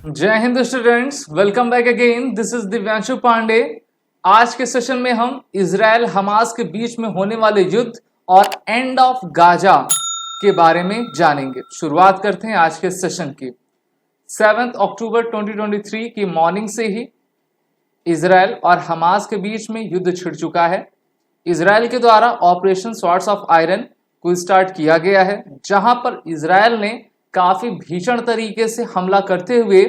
जय हिंद students, welcome back again. This is Divyanshu Pandey. आज के सेशन में हम इजराइल हमास के बीच में होने वाले युद्ध और एंड ऑफ गाजा के बारे में जानेंगे। शुरुआत करते हैं आज के सेशन की। 7 अक्टूबर 2023 की मॉर्निंग से ही इजराइल और हमास के बीच में युद्ध छिड़ चुका है। इजराइल के द्वारा ऑपरेशन स्वॉर्ड्स ऑफ आयरन को स्टार्ट किया गया है, जहां पर इजराइल ने काफी भीषण तरीके से हमला करते हुए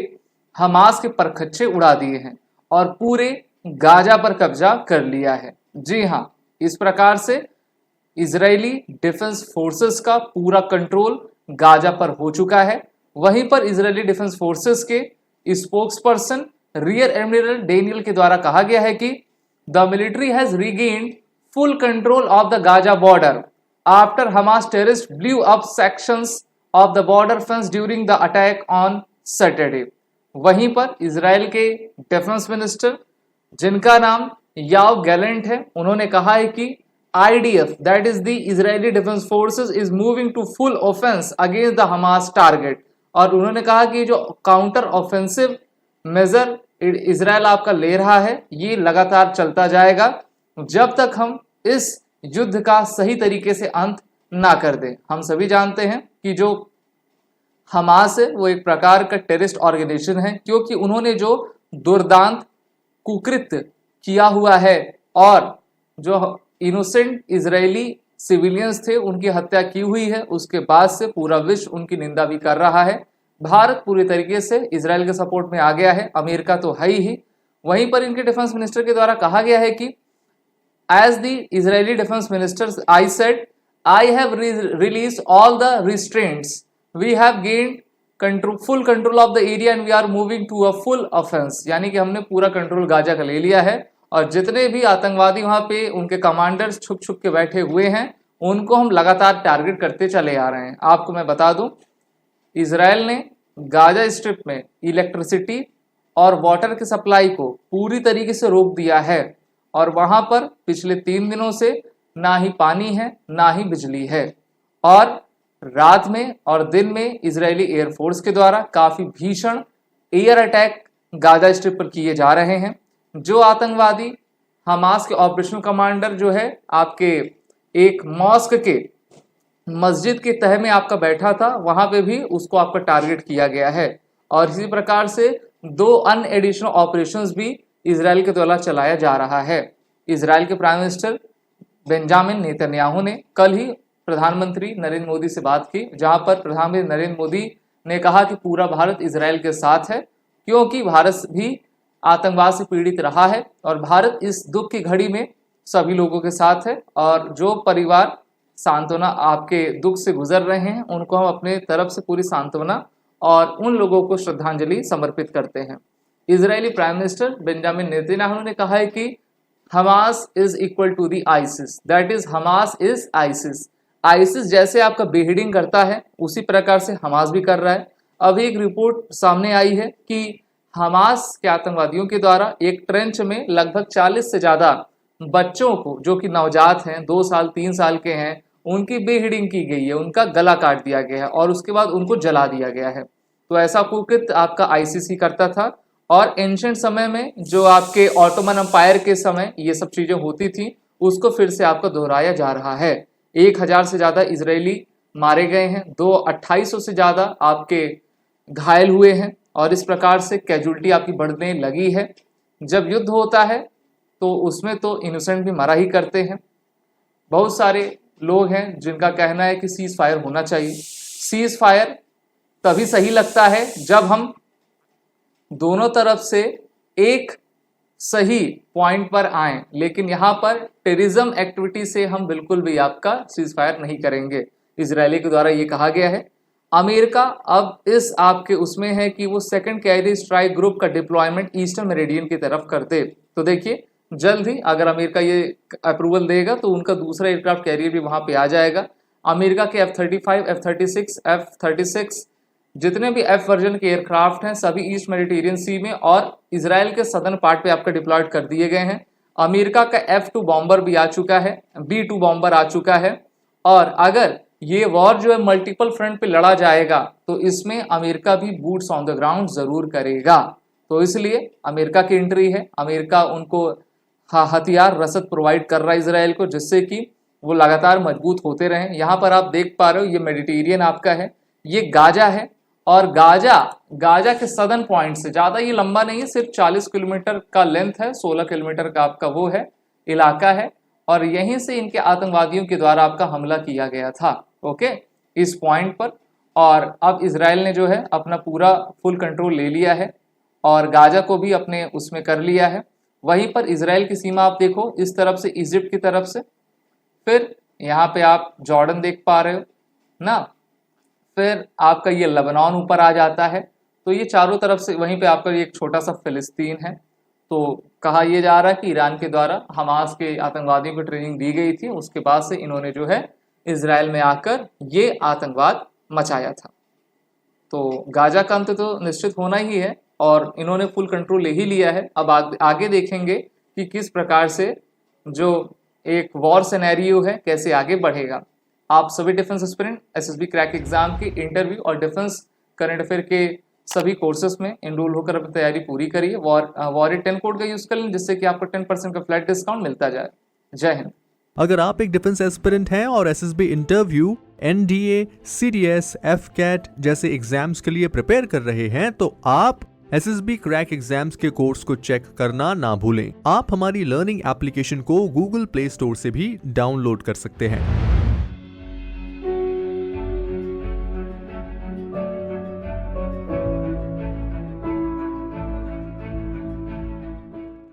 हमास के परखच्चे उड़ा दिए हैं और पूरे गाजा पर कब्जा कर लिया है। जी हां, इस प्रकार से इजरायली डिफेंस फोर्सेस का पूरा कंट्रोल गाजा पर हो चुका है। वहीं पर इजरायली डिफेंस फोर्सेस के spokes person rear admiral Daniel के द्वारा कहा गया है कि the military has regained full control of the Gaza border after Hamas terrorists blew up sections of the border fence during the attack on Saturday। वहीं पर Israel के defence minister, जिनका नाम याव गैलेंट है, उन्होंने कहा है कि IDF that is the Israeli defence forces is moving to full offence against the Hamas target. और उन्होंने कहा कि जो काउंटर ऑफेंसिव मेजर इजराइल आपका ले रहा है, ये लगातार चलता जाएगा जब तक हम इस युद्ध का सही तरीके से अंत ना कर दें। हम सभी जानते हैं कि जो हमास है वो एक प्रकार का टेररिस्ट ऑर्गेनाइजेशन है, क्योंकि उन्होंने जो दुर्दांत कुकृत्य किया हुआ है और जो इनोसेंट इजरायली सिविलियंस थे उनकी हत्या की हुई है, उसके बाद से पूरा विश्व उनकी निंदा भी कर रहा है। भारत पूरी तरीके से इजराइल के सपोर्ट में आ गया है, अमेरिका तो है ही। वहीं पर इनके डिफेंस मिनिस्टर के द्वारा कहा गया है कि as the Israeli defense minister I said I have released all the restraints, we have gained full control of the area and we are moving to a full offense। यानी कि हमने पूरा कंट्रोल गाजा का ले लिया है और जितने भी आतंकवादी वहां पे उनके कमांडर्स छुप छुप के बैठे हुए हैं उनको हम लगातार टारगेट करते चले आ रहे हैं। आपको मैं बता दूं, इजराइल ने गाजा स्ट्रिप में इलेक्ट्रिसिटी और वाटर की सप्लाई को पूरी तरीके से रोक दिया है और वहां पर पिछले 3 दिनों से ना ही पानी है ना ही बिजली है। और रात में और दिन में इजरायली एयरफोर्स के द्वारा काफी भीषण एयर अटैक गाजा स्ट्रिप पर किए जा रहे हैं। जो आतंकवादी हमास के ऑपरेशनल कमांडर जो है आपके एक मॉस्क के मस्जिद के तह में आपका बैठा था, वहां पे भी उसको आपका टारगेट किया गया है। और इसी प्रकार से 2 अन्य एडिशनल ऑपरेशंस भी इजराइल के द्वारा चलाया जा रहा है। इजराइल के प्राइम मिनिस्टर बेंजामिन नेतन्याहू ने कल ही प्रधानमंत्री नरेंद्र मोदी से बात की, जहां पर प्रधानमंत्री नरेंद्र मोदी ने कहा कि पूरा भारत इजराइल के साथ है, क्योंकि भारत भी आतंकवाद से पीड़ित रहा है और भारत इस दुख की घड़ी में सभी लोगों के साथ है। और जो परिवार सांत्वना आपके दुख से गुजर रहे हैं उनको हम अपने तरफ से पूरी सांत्वना और उन लोगों को श्रद्धांजलि समर्पित करते हैं। Israeli prime minister Benjamin Netanyahu ने कहा है कि Hamas is equal to the ISIS, that is Hamas is ISIS. ISIS जैसे आपका बेहेडिंग करता है उसी प्रकार से हमास भी कर रहा है। अभी एक रिपोर्ट सामने आई है कि हमास के आतंकवादियों के द्वारा एक ट्रेंच में लगभग 40 से ज्यादा बच्चों को, जो कि नवजात हैं, 2 साल 3 साल के हैं, उनकी बेहेडिंग की गई है, उनका गला काट दिया गया है और उसके बाद उनको जला दिया गया है। तो ऐसा कुकृत्य आपका ICC करता था। और एंशिएंट समय में जो आपके ऑटोमन एम्पायर के समय ये सब चीजें होती थी, उसको फिर से आपको दोहराया जा रहा है। 1000 से ज्यादा इजरायली मारे गए हैं, 2800 से ज्यादा आपके घायल हुए हैं और इस प्रकार से कैजुअलिटी आपकी बढ़ने लगी है। जब युद्ध होता है तो उसमें तो इनोसेंट भी मरा ही करते हैं। बहुत सारे लोग हैं जिनका कहना है कि सीज फायर होना चाहिए। सीज फायर तभी सही लगता है जब हम दोनों तरफ से एक सही पॉइंट पर आए, लेकिन यहाँ पर टेररिज्म एक्टिविटी से हम बिल्कुल भी आपका सीज फायर नहीं करेंगे। इजरायली के द्वारा ये कहा गया है। अमेरिका अब इस आपके उसमें है कि वो सेकंड कैरियर स्ट्राइक ग्रुप का डिप्लॉयमेंट ईस्टर्न मेरिडियन की तरफ कर दे। तो देखिए, जल्द ही अगर अमेरिका ये अप्रूवल देगा तो उनका दूसरा एयरक्राफ्ट कैरियर भी वहां पे आ जाएगा। अमेरिका के F-35, F-36, F-36 जितने भी F वर्जन के एयरक्राफ्ट हैं सभी ईस्ट मेडिटेरियन सी में और इजराइल के सदर्न पार्ट पे आपका डिप्लॉयड कर दिए गए हैं। अमेरिका का F-2 बॉम्बर भी आ चुका है, B-2 बॉम्बर आ चुका है। और अगर ये वॉर जो है मल्टीपल फ्रंट पे लड़ा जाएगा, तो इसमें अमेरिका भी बूट्स ऑन द ग्राउंड जरूर करेगा। तो इसलिए अमेरिका की एंट्री है, अमेरिका उनको हथियार रसद प्रोवाइड कर रहा है इसराइल को, जिससे कि वो लगातार मजबूत होते रहें। यहाँ पर आप देख पा रहे हो ये मेडिटेरियन आपका है, ये गाजा है, और गाजा के सदर्न पॉइंट से ज़्यादा ये लंबा नहीं है, सिर्फ 40 किलोमीटर का लेंथ है, 16 किलोमीटर का आपका वो है इलाका है, और यहीं से इनके आतंकवादियों के द्वारा आपका हमला किया गया था। ओके, इस पॉइंट पर। और अब इसराइल ने जो है अपना पूरा फुल कंट्रोल ले लिया है और गाजा को भी अपने उसमें कर लिया है। वहीं पर इसराइल की सीमा आप देखो, इस तरफ से इजिप्ट की तरफ से, फिर यहाँ पे आप जॉर्डन देख पा रहे हो ना, फिर आपका ये लेबनान ऊपर आ जाता है। तो ये चारों तरफ से, वहीं पे आपका एक छोटा सा फिलिस्तीन है। तो कहा यह जा रहा है कि ईरान के द्वारा हमास के आतंकवादियों को ट्रेनिंग दी गई थी, उसके बाद से इन्होंने जो है इसराइल में आकर ये आतंकवाद मचाया था। तो गाजा का अंत तो निश्चित होना ही है और इन्होंने फुल कंट्रोल ले ही लिया है। अब आगे देखेंगे कि किस प्रकार से जो एक वॉर सिनेरियो है कैसे आगे बढ़ेगा। आप सभी defence aspirant SSB crack exam की इंटरव्यू और डिफेंस करंट अफेयर के सभी कोर्सेज में एनरोल होकर अपनी तैयारी पूरी करिए। वॉर 10 कोड का यूज कर लें, जिससे कि आपको 10% का फ्लैट डिस्काउंट मिलता जाए। जय हिंद। अगर आप एक डिफेंस एस्पिरेंट हैं और SSB interview, NDA, CDS, AFCAT जैसे एग्जाम्स के लिए प्रिपेयर कर रहे हैं, तो आप एसएसबी क्रैक एग्जाम्स के कोर्स को चेक करना ना भूलें। आप हमारी लर्निंग एप्लीकेशन को गूगल प्ले स्टोर से भी डाउनलोड कर सकते हैं।